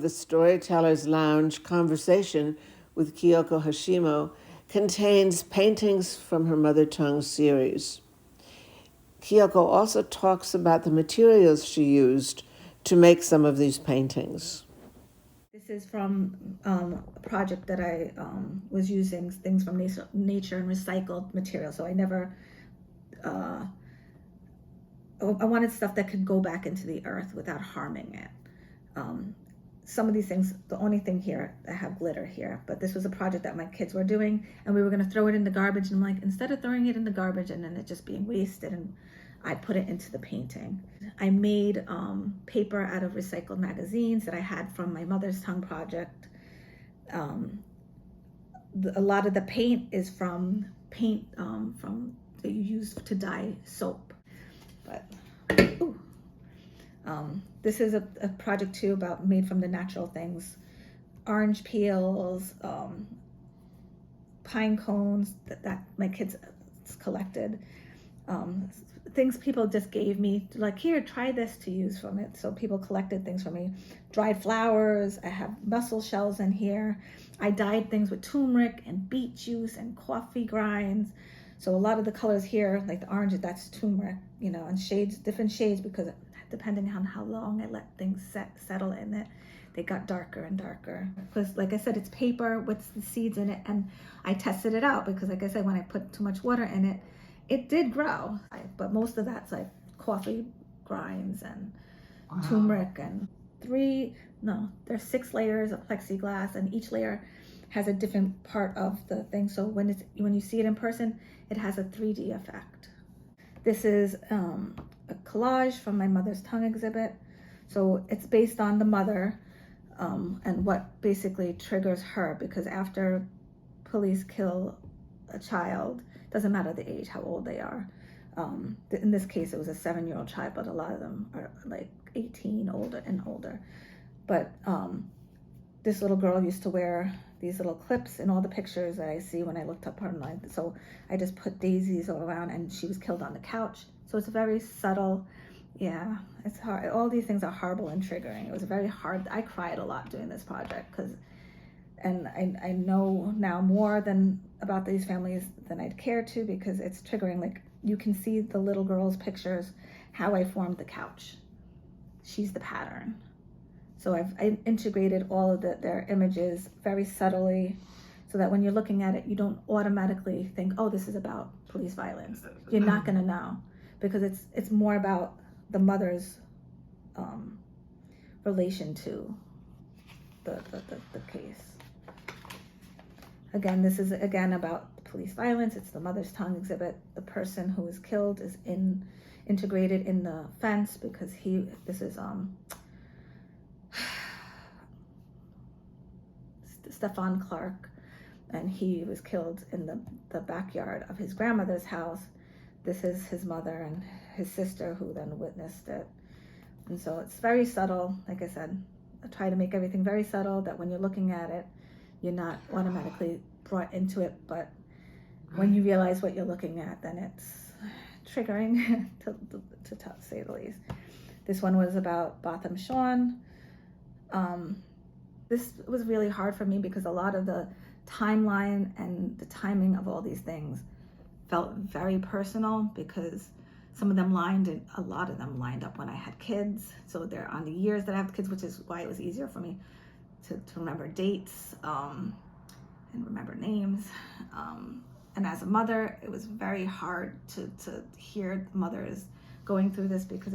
of the Storyteller's Lounge conversation with Kyoko Heshiimu contains paintings from her Mother Tongue series. Kyoko also talks about the materials she used to make some of these paintings. This is from a project that I was using things from nature and recycled material. So I never, I wanted stuff that could go back into the earth without harming it. Some of these things, the only thing here, I have glitter here, but this was a project that my kids were doing and we were going to throw it in the garbage. And I'm like, instead of throwing it in the garbage and then it just being wasted, and I put it into the painting. I made paper out of recycled magazines that I had from my Mother's Tongue project. A lot of the paint is from paint that you use to dye soap. But this is a project too about made from the natural things. Orange peels, pine cones that my kids collected. Things people just gave me, like, here, try this to use from it. So people collected things from me. Dried flowers, I have mussel shells in here. I dyed things with turmeric and beet juice and coffee grinds. So a lot of the colors here, like the orange, that's turmeric, and shades, different shades, because depending on how long I let things settle in it, they got darker and darker. Because like I said, it's paper with the seeds in it, and I tested it out because, like I said, when I put too much water in it, it did grow. But most of that's like coffee grinds and turmeric, and there's 6 layers of plexiglass, and each layer has a different part of the thing. So when you see it in person, it has a 3D effect. This is a collage from my Mother's Tongue exhibit. So it's based on the mother and what basically triggers her, because after police kill a child, doesn't matter the age, how old they are. In this case, it was a 7-year-old child, but a lot of them are like 18 older and older. But this little girl used to wear these little clips in all the pictures that I see when I looked up online. So I just put daisies all around, and she was killed on the couch. So it's very subtle. Yeah, it's hard. All these things are horrible and triggering. It was very hard. I cried a lot doing this project and I know now more about these families than I'd care to, because it's triggering. Like, you can see the little girl's pictures, how I formed the couch. She's the pattern. So I integrated all of their images very subtly, so that when you're looking at it, you don't automatically think, oh, this is about police violence. You're not gonna know, because it's more about the mother's relation to the case. This is again about police violence. It's the Mother's Tongue exhibit. The person who was killed is integrated in the fence, because this is Stefan Clark, and he was killed in the backyard of his grandmother's house. This is his mother and his sister who then witnessed it. And so it's very subtle. Like I said, I try to make everything very subtle, that when you're looking at it, you're not automatically brought into it. But when you realize what you're looking at, then it's triggering to say the least. This one was about Botham Sean. This was really hard for me, because a lot of the timeline and the timing of all these things felt very personal, because a lot of them lined up when I had kids. So they're on the years that I have kids, which is why it was easier for me to remember dates and remember names. And as a mother, it was very hard to hear mothers going through this, because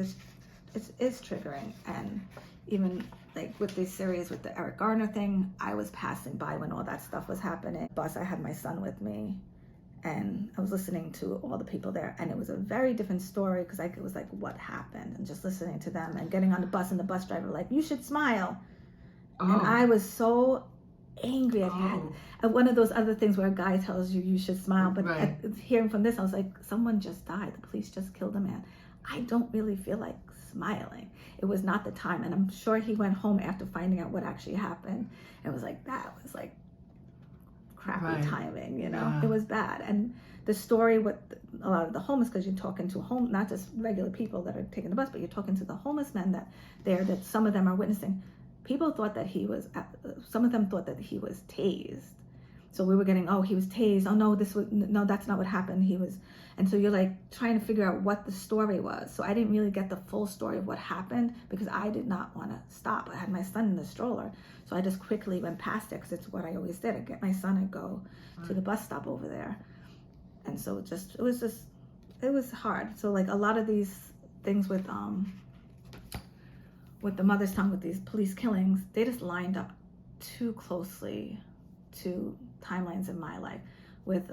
it's triggering. And even like with this series with the Eric Garner thing, I was passing by when all that stuff was happening. Bus, I had my son with me, and I was listening to all the people there, and it was a very different story, because it was like, what happened? And just listening to them and getting on the bus, and the bus driver like, you should smile. Oh. And I was so angry at him. And one of those other things where a guy tells you should smile, but right. Hearing from this, I was like, someone just died. The police just killed a man. I don't really feel like smiling. It was not the time. And I'm sure he went home after finding out what actually happened. And it was like, that was like crappy timing, Yeah. It was bad. And the story with a lot of the homeless, because you're talking to not just regular people that are taking the bus, but you're talking to the homeless men that some of them are witnessing. people thought that he was, some of them thought that he was tased. So we were getting, oh, he was tased. Oh, no, that's not what happened. And so you're like trying to figure out what the story was. So I didn't really get the full story of what happened because I did not want to stop. I had my son in the stroller. So I just quickly went past it because it's what I always did. I'd get my son and go to the bus stop over there. And so it was hard. So like a lot of these things with the mother's tongue, with these police killings, they just lined up too closely to timelines in my life. With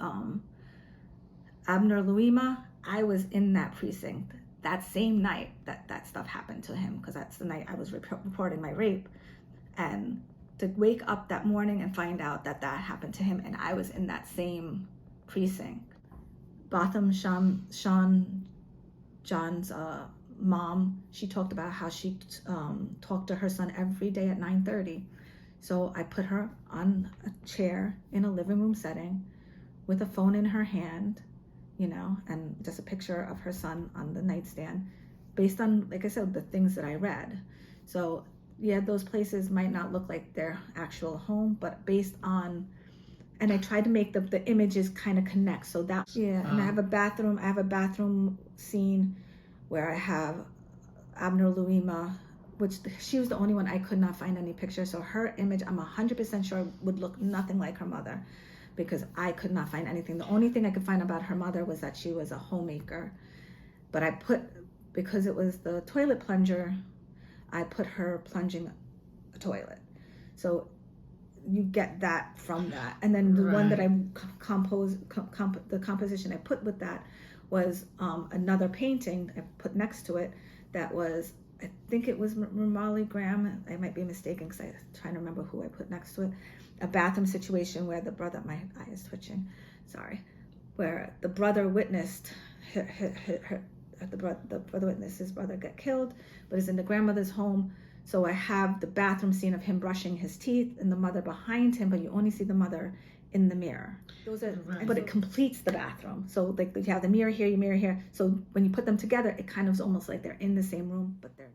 Abner Luima, I was in that precinct that same night that stuff happened to him, because that's the night I was reporting my rape. And to wake up that morning and find out that happened to him, and I was in that same precinct. Botham Sean John's mom, she talked about how she talked to her son every day at 9:30. So I put her on a chair in a living room setting with a phone in her hand, and just a picture of her son on the nightstand, based on, like I said, the things that I read. So yeah, those places might not look like their actual home, but based on, and I tried to make the images kind of connect. So that, yeah, and I have a bathroom scene where I have Abner Luima, which she was the only one I could not find any picture. So her image, I'm 100% sure would look nothing like her mother, because I could not find anything. The only thing I could find about her mother was that she was a homemaker. But because it was the toilet plunger, I put her plunging a toilet. So you get that from that. And then the one that I the composition I put with that was another painting I put next to it that was, I think it was Romali Graham. I might be mistaken because I'm trying to remember who I put next to it. A bathroom situation where the brother, my eye is twitching, sorry, where the brother witnessed the brother witnessed his brother get killed, but is in the grandmother's home. So I have the bathroom scene of him brushing his teeth and the mother behind him, but you only see the mother in the mirror. Those are, right. But it completes the bathroom. So like you have the mirror here, your mirror here. So when you put them together, it kind of is almost like they're in the same room, but they're.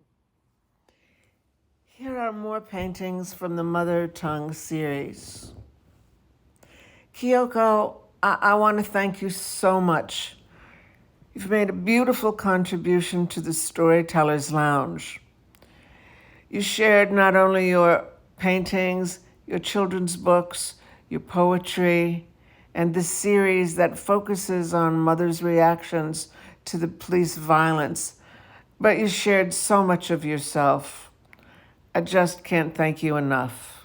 Here are more paintings from the Mother Tongue series. Kyoko, I want to thank you so much. You've made a beautiful contribution to the Storyteller's Lounge. You shared not only your paintings, your children's books, your poetry, and this series that focuses on mothers' reactions to the police violence, but you shared so much of yourself. I just can't thank you enough.